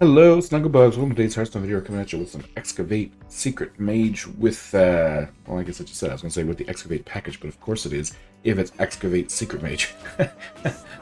Hello, Snugglebugs. Welcome to today's Hearthstone video. We're coming at you with some Excavate Secret Mage with, well, I guess I just said I was going to say with the Excavate package, but of course it is if it's Excavate Secret Mage.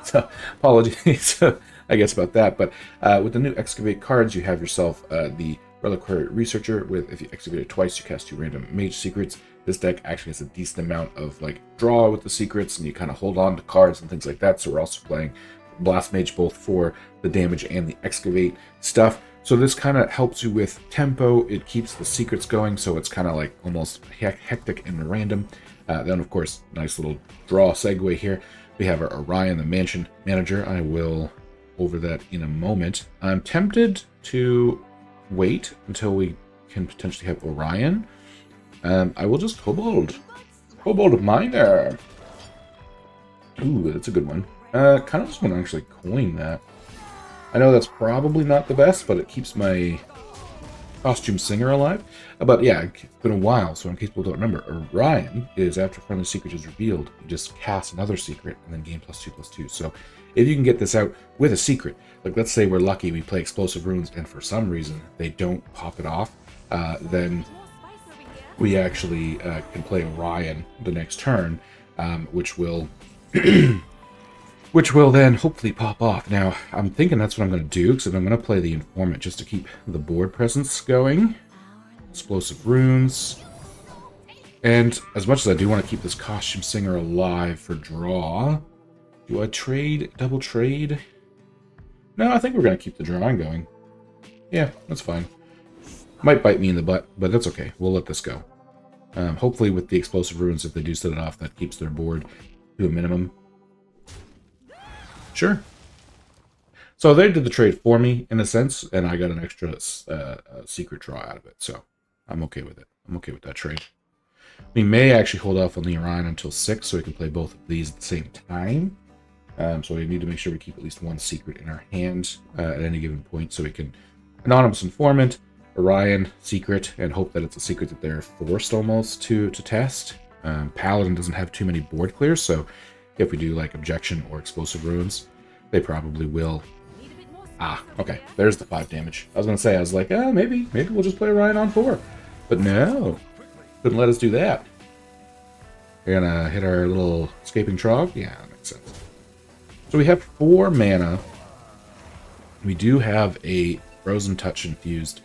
So, apologies, I guess, about that. But with the new Excavate cards, you have yourself the Reliquary Researcher with, if you excavate it twice, you cast 2 random Mage secrets. This deck actually has a decent amount of, like, draw with the secrets, and you kind of hold on to cards and things like that. So we're also playing Blast Mage both for the damage and the excavate stuff. So this kind of helps you with tempo. It keeps the secrets going, so it's kind of like almost hectic and random. Then, of course, nice little draw segue here. We have our Orion, the Mansion Manager. I will over that in a moment. I'm tempted to wait until we can potentially have Orion. I will just Kobold Miner. Ooh, that's a good one. Kind of just want to actually coin that. I know that's probably not the best, but it keeps my costume singer alive. But yeah, it's been a while, so in case people don't remember, Orion is after friendly secret is revealed, you just cast another secret and then gain +2/+2. So if you can get this out with a secret, like let's say we're lucky, we play Explosive Runes, and for some reason they don't pop it off, then we actually can play Orion the next turn, which will then hopefully pop off. Now, I'm thinking that's what I'm going to do, because I'm going to play the Informant just to keep the board presence going. Explosive Runes. And as much as I do want to keep this Costume Singer alive for draw, do I trade, double trade? No, I think we're going to keep the drawing going. Yeah, that's fine. Might bite me in the butt, but that's okay. We'll let this go. Hopefully with the Explosive Runes, if they do set it off, that keeps their board to a minimum. Sure. So they did the trade for me, in a sense, and I got an extra secret draw out of it. So I'm okay with it. I'm okay with that trade. We may actually hold off on the Orion until 6, so we can play both of these at the same time. So we need to make sure we keep at least one secret in our hand at any given point, so we can Anonymous Informant, Orion, secret, and hope that it's a secret that they're forced almost to test. Paladin doesn't have too many board clears, so if we do like Objection or Explosive Runes, they probably will. Ah, okay. There's the 5 damage. I was going to say, I was like, maybe we'll just play Orion on 4. But no. Couldn't let us do that. We're going to hit our little Escaping Trog. Yeah, that makes sense. So we have 4 mana. We do have a Frozen Touch infused.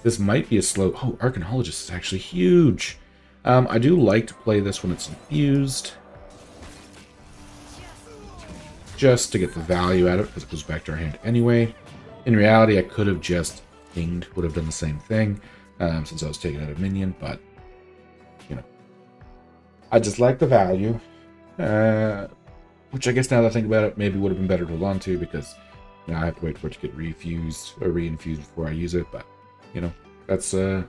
This might be a slow... Oh, Archaeologist is actually huge. I do like to play this when it's infused, just to get the value out of it, because it goes back to our hand anyway. In reality, I could have just pinged, would have done the same thing, since I was taking out a minion, but, you know. I just like the value, which I guess now that I think about it, maybe would have been better to hold on to, because now I have to wait for it to get refused, or reinfused before I use it, but, you know, that's, let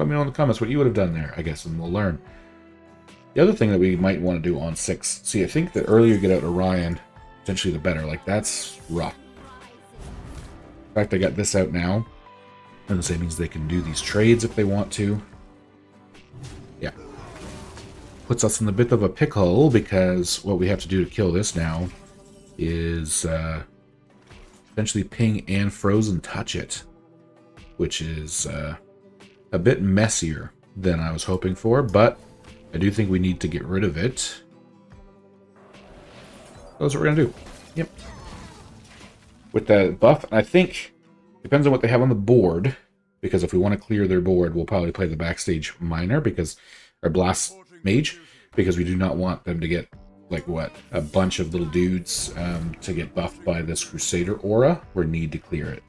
me know in the comments what you would have done there, I guess, and we'll learn. The other thing that we might want to do on 6, see, I think the earlier you get out Orion, potentially the better. Like, that's rough. In fact, I got this out now, and the same means they can do these trades if they want to. Yeah. Puts us in a bit of a pickle, because what we have to do to kill this now is eventually ping and Frozen Touch it, which is a bit messier than I was hoping for, but I do think we need to get rid of it. That's what we're going to do. Yep. With that buff, I think, depends on what they have on the board, because if we want to clear their board, we'll probably play the Backstage Miner, or Blast Mage, because we do not want them to get, like, what, a bunch of little dudes to get buffed by this Crusader aura. We need to clear it.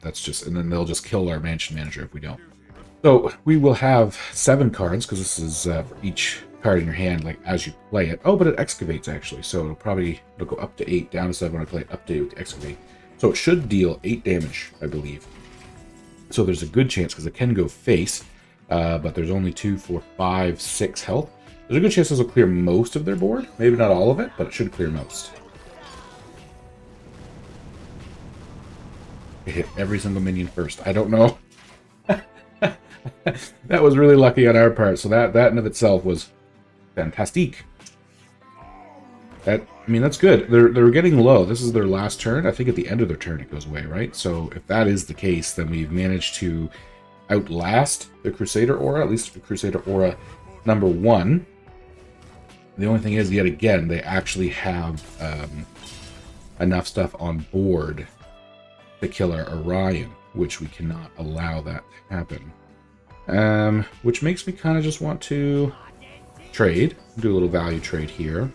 That's just, and then they'll just kill our Mansion Manager if we don't. So we will have 7 cards, because this is for each card in your hand, like, as you play it. Oh, but it excavates, actually, so it'll go up to 8, down to 7 when I play it, up to 8 with the excavate. So it should deal 8 damage, I believe. So there's a good chance, because it can go face, but there's only 2, 4, 5, 6 health. There's a good chance this will clear most of their board. Maybe not all of it, but it should clear most. It hit every single minion first. I don't know. That was really lucky on our part, so that in of itself was fantastique. I mean, that's good. They're getting low. This is their last turn. I think at the end of their turn it goes away, right? So if that is the case, then we've managed to outlast the Crusader Aura, at least the Crusader Aura number 1. The only thing is, yet again, they actually have enough stuff on board to kill our Orion, which we cannot allow that to happen. Which makes me kind of just want to trade, do a little value trade here.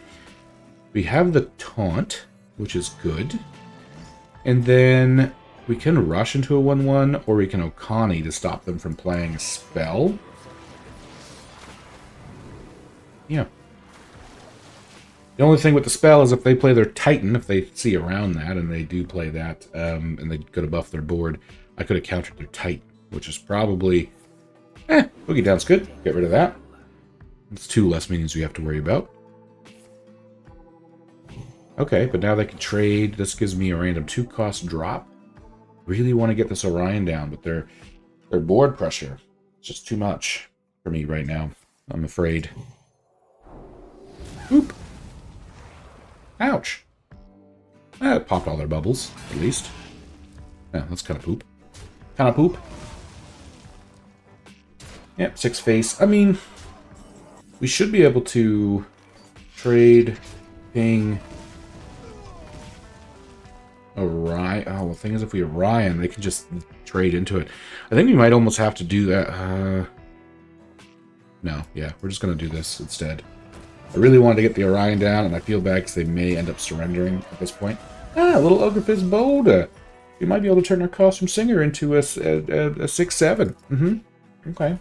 We have the Taunt, which is good. And then we can rush into a 1/1, or we can Okani to stop them from playing a spell. Yeah. The only thing with the spell is if they play their Titan, if they see around that, and they do play that, and they go to buff their board, I could have countered their Titan, which is probably... Boogie Down's good. Get rid of that. It's 2 less minions we have to worry about. Okay, but now they can trade. This gives me a random 2-cost drop. Really want to get this Orion down, but their board pressure is just too much for me right now, I'm afraid. Oop! Ouch! It popped all their bubbles, at least. Yeah, that's kind of poop. Kind of poop. Yep, 6 face. I mean, we should be able to trade ping Orion. Oh, well, the thing is, if we Orion, they can just trade into it. I think we might almost have to do that. No, yeah, we're just going to do this instead. I really wanted to get the Orion down, and I feel bad because they may end up surrendering at this point. A little Ogrefist Boulder. We might be able to turn our Costume Singer into a 6/7. Okay.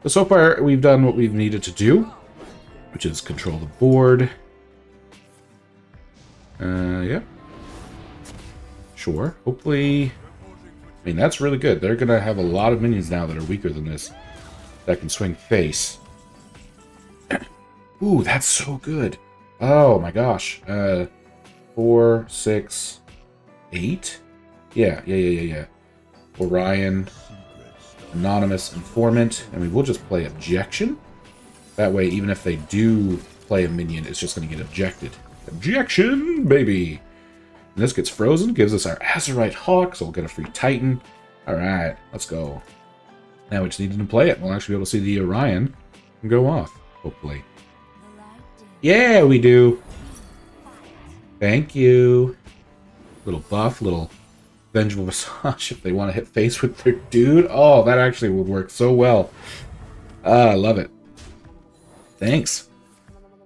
So far, we've done what we've needed to do, which is control the board. Yeah. Sure. Hopefully... I mean, that's really good. They're going to have a lot of minions now that are weaker than this that can swing face. Ooh, that's so good. Oh my gosh. 4, 6, 8? Yeah. Orion, Anonymous, Informant. I mean, we'll just play Objection. That way, even if they do play a minion, it's just going to get objected. Objection, baby! And this gets frozen, gives us our Azurite Hawk, so we'll get a free Titan. Alright, let's go. Now we just need to play it. We'll actually be able to see the Orion and go off, hopefully. Yeah, we do. Thank you. Little buff, little Vengeful Visage if they want to hit face with their dude. Oh, that actually would work so well. I love it. Thanks.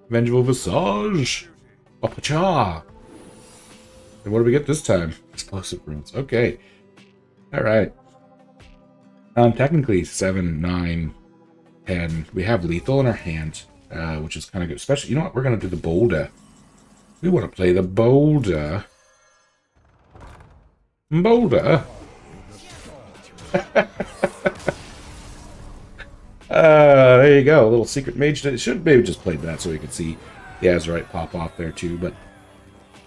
Vengeful Visage. Papacha. And what do we get this time? Explosive runes. Okay. Alright. Technically 7, 9, 10. We have lethal in our hand. Which is kind of good. Especially, you know what? We're going to do the Boulder. We want to play the Boulder. Boulder? There you go. A little Secret Mage. Should maybe just played that so we could see the Azurite pop off there too. But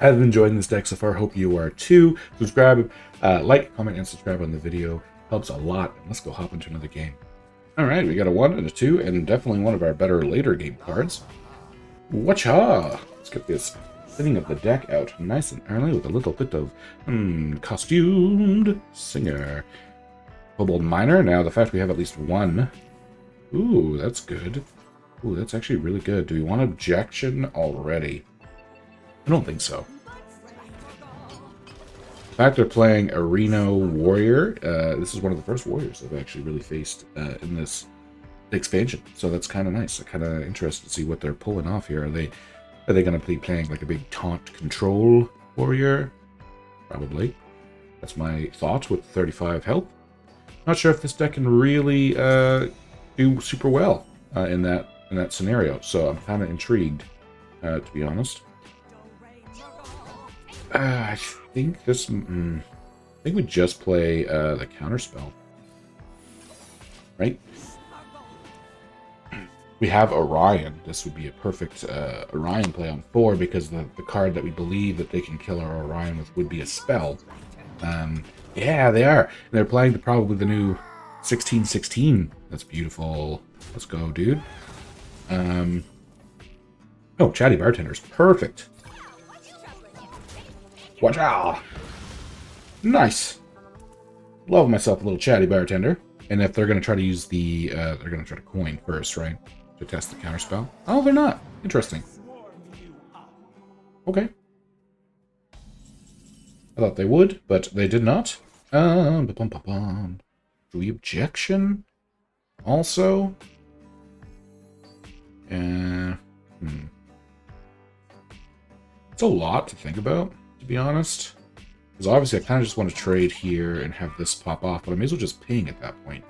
I've been enjoying this deck so far. Hope you are too. Subscribe, like, comment, and subscribe on the video. Helps a lot. And let's go hop into another game. Alright, we got a 1 and a 2, and definitely one of our better later game cards. Whatcha! Let's get this thinning of the deck out nice and early with a little bit of costumed singer. Kobold Miner. Now, the fact we have at least 1. Ooh, that's good. Ooh, that's actually really good. Do we want Objection already? I don't think so. In fact, they're playing a Reno Warrior. This is one of the first Warriors I've actually really faced in this expansion. So that's kind of nice. I'm kind of interested to see what they're pulling off here. Are they going to be playing like a big taunt control Warrior? Probably. That's my thought with 35 health. Not sure if this deck can really do super well in that scenario. So I'm kind of intrigued, to be honest. I think this... I think we just play the counterspell. Right? We have Orion. This would be a perfect Orion play on 4 because the card that we believe that they can kill our Orion with would be a spell. Yeah, they are. And they're playing probably the new 16/16. That's beautiful. Let's go, dude. Oh, Chatty Bartender's perfect. Watch out! Nice! Love myself a little chatty bartender. And if they're going to try to use the... they're going to try to coin first, right? To test the counterspell. Oh, they're not. Interesting. Okay. I thought they would, but they did not. Do we objection? Also? It's a lot to think about, to be honest. Because obviously I kind of just want to trade here and have this pop off, but I may as well just ping at that point.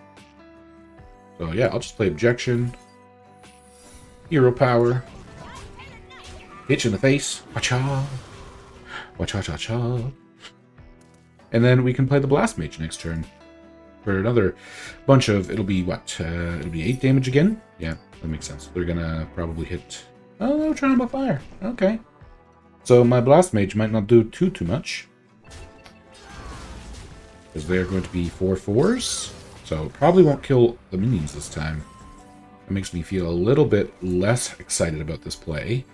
So yeah, I'll just play objection. Hero power. Hit you in the face. Wacha. Wacha-cha-cha. And then we can play the Blast Mage next turn. For another bunch of... It'll be what? It'll be 8 damage again? Yeah, that makes sense. They're gonna probably hit... Oh, they were trying by fire. Okay. So my Blast Mage might not do too much. Because they are going to be 4/4s. So probably won't kill the minions this time. It makes me feel a little bit less excited about this play.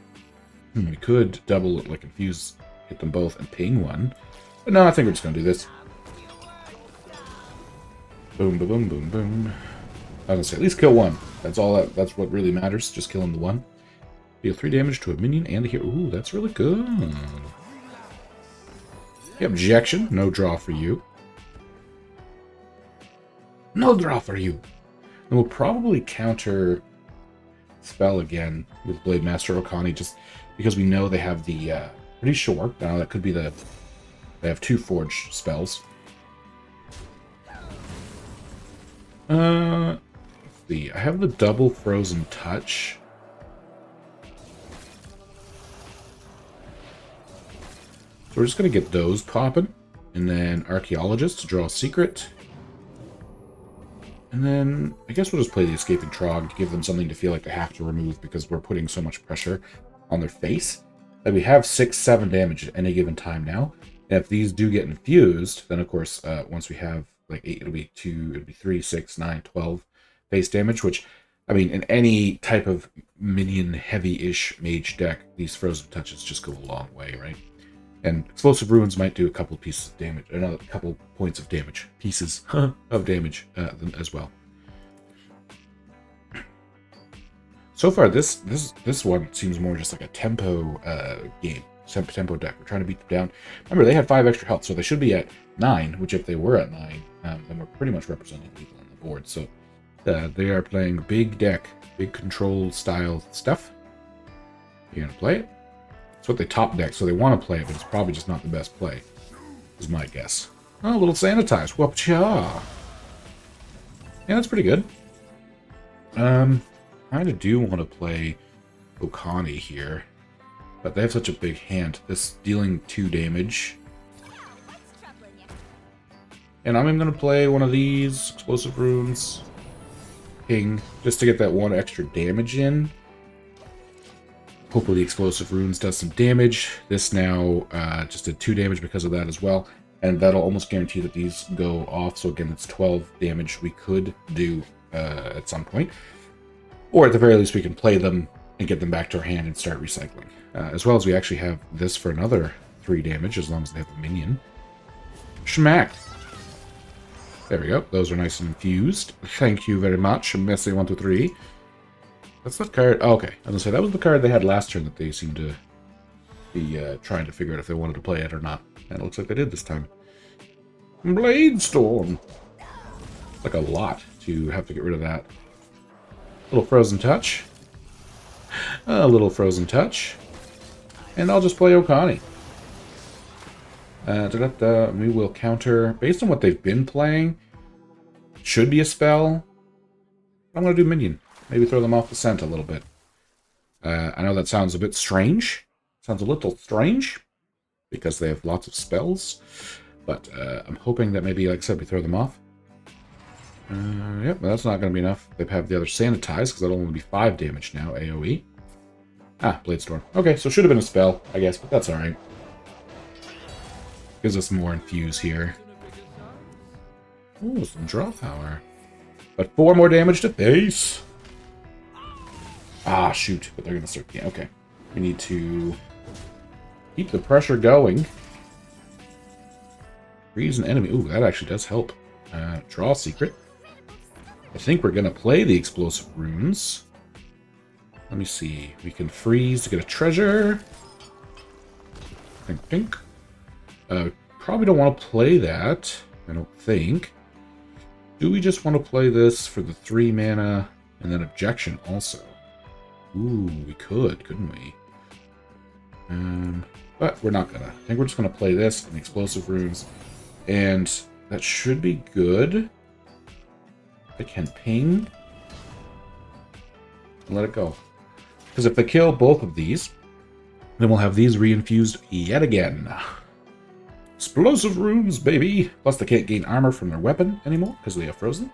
We could double, like, infuse, hit them both, and ping one. But no, I think we're just going to do this. Boom, boom, boom, boom, boom. I was going to say, at least kill one. That's all. That's what really matters. Just killing the one. Deal 3 damage to a minion and a hero. Ooh, that's really good. The objection. No draw for you. No draw for you. And we'll probably counter spell again with Blade Master Okani, just because we know they have the... pretty sure. Now that could be the... They have 2 forge spells. Let's see. I have the double Frozen Touch. So we're just going to get those popping. And then Archaeologist to draw a secret. And then I guess we'll just play the Escaping Trog to give them something to feel like they have to remove because we're putting so much pressure on their face. That we have 6-7 damage at any given time now. And if these do get infused, then of course, once we have like 8, it'll be 2, it'll be 3, 6, 9, 12 face damage, which, I mean, in any type of minion heavy-ish mage deck, these Frozen Touches just go a long way, right? And Explosive Ruins might do a couple pieces of damage, another couple points of damage, pieces of damage as well. So far, this one seems more just like a tempo game, tempo deck. We're trying to beat them down. Remember, they had 5 extra health, so they should be at 9. Which, if they were at 9, then we're pretty much representing people on the board. So they are playing big deck, big control style stuff. You're gonna play it. It's what they top deck, so they want to play it, but it's probably just not the best play, is my guess. Oh, a little sanitized. Whoop-cha! Yeah, that's pretty good. Kind of do want to play Okani here, but they have such a big hand. This dealing 2 damage. And I'm going to play one of these Explosive Runes. Ping, just to get that 1 extra damage in. Hopefully the Explosive Runes does some damage. This now just did 2 damage because of that as well. And that'll almost guarantee that these go off. So again, it's 12 damage we could do at some point. Or at the very least, we can play them and get them back to our hand and start recycling. As well as we actually have this for another 3 damage, as long as they have a minion. Schmack! There we go. Those are nice and infused. Thank you very much, Messi123. That's that card. Oh, okay. I was going to say, that was the card they had last turn that they seemed to be trying to figure out if they wanted to play it or not. And it looks like they did this time. Blade Storm! Like a lot to have to get rid of that. Little Frozen Touch. A little Frozen Touch. And I'll just play Okani. We will counter, based on what they've been playing, should be a spell. I'm going to do Minion. Maybe throw them off the scent a little bit. I know that sounds a bit strange. Sounds a little strange, because they have lots of spells. But I'm hoping that maybe, like I said, we throw them off. Yep, that's not going to be enough. They have the other Sanitize, because that'll only be 5 damage now, AoE. Ah, Blade Storm. Okay, so it should have been a spell, I guess, but that's alright. Gives us more infuse here. Ooh, some draw power. But 4 more damage to face. Ah, shoot. But they're going to start... Yeah, okay. We need to keep the pressure going. Freeze an enemy. Ooh, that actually does help. Draw a secret. I think we're going to play the explosive runes. Let me see. We can freeze to get a treasure. Tink, tink. Probably don't want to play that. I don't think. Do we just want to play this for the 3 mana and then objection also? Ooh, we could, couldn't we? But we're not gonna. I think we're just gonna play this and explosive runes, and that should be good. I can ping and let it go. Because if they kill both of these, then we'll have these reinfused yet again. Explosive runes, baby! Plus they can't gain armor from their weapon anymore because they have frozen.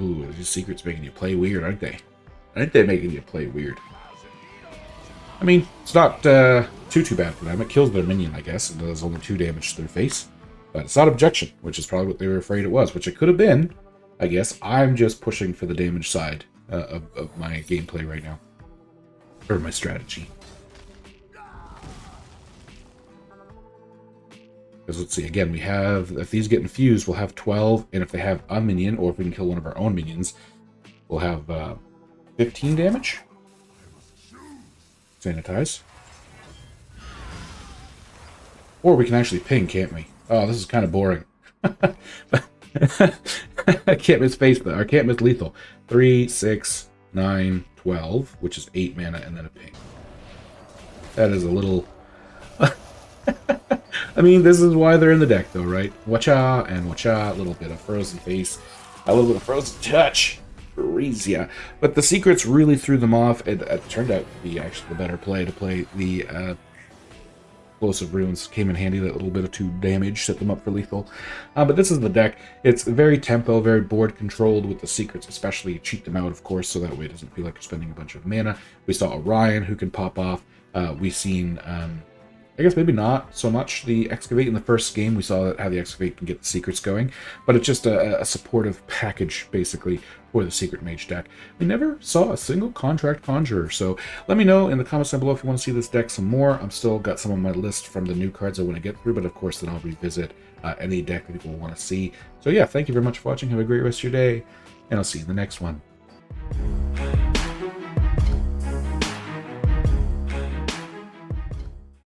Ooh, these secrets making you play weird, aren't they? Aren't they making you play weird? I mean, it's not too bad for them. It kills their minion, I guess, and does only 2 damage to their face. But it's not objection, which is probably what they were afraid it was, which it could have been. I guess I'm just pushing for the damage side of my gameplay right now. Or my strategy. Because let's see, again, we have, if these get infused, we'll have 12, and if they have a minion, or if we can kill one of our own minions, we'll have 15 damage. Sanitize. Or we can actually ping, can't we? Oh, this is kind of boring. I can't miss face, though. I can't miss lethal. 3, 6, 9, 12, which is 8 mana, and then a ping. That is a little... I mean, this is why they're in the deck, though, right? Wacha and wacha, a little bit of frozen face, a little bit of frozen touch. Freesia. But the secrets really threw them off. It turned out to be actually the better play to play the explosive runes. Came in handy, that little bit of 2 damage, set them up for lethal. But this is the deck. It's very tempo, very board controlled with the secrets, especially cheat them out, of course, so that way it doesn't feel like you're spending a bunch of mana. We saw Orion, who can pop off. We've seen... I guess maybe not so much the excavate in the first game. We saw how the excavate can get the secrets going, but it's just a supportive package basically for the Secret Mage deck. We never saw a single contract conjurer, so let me know in the comments down below if you want to see this deck some more. I'm still got some on my list from the new cards I want to get through, but of course then I'll revisit any deck that people want to see. So yeah, thank you very much for watching. Have a great rest of your day, and I'll see you in the next one.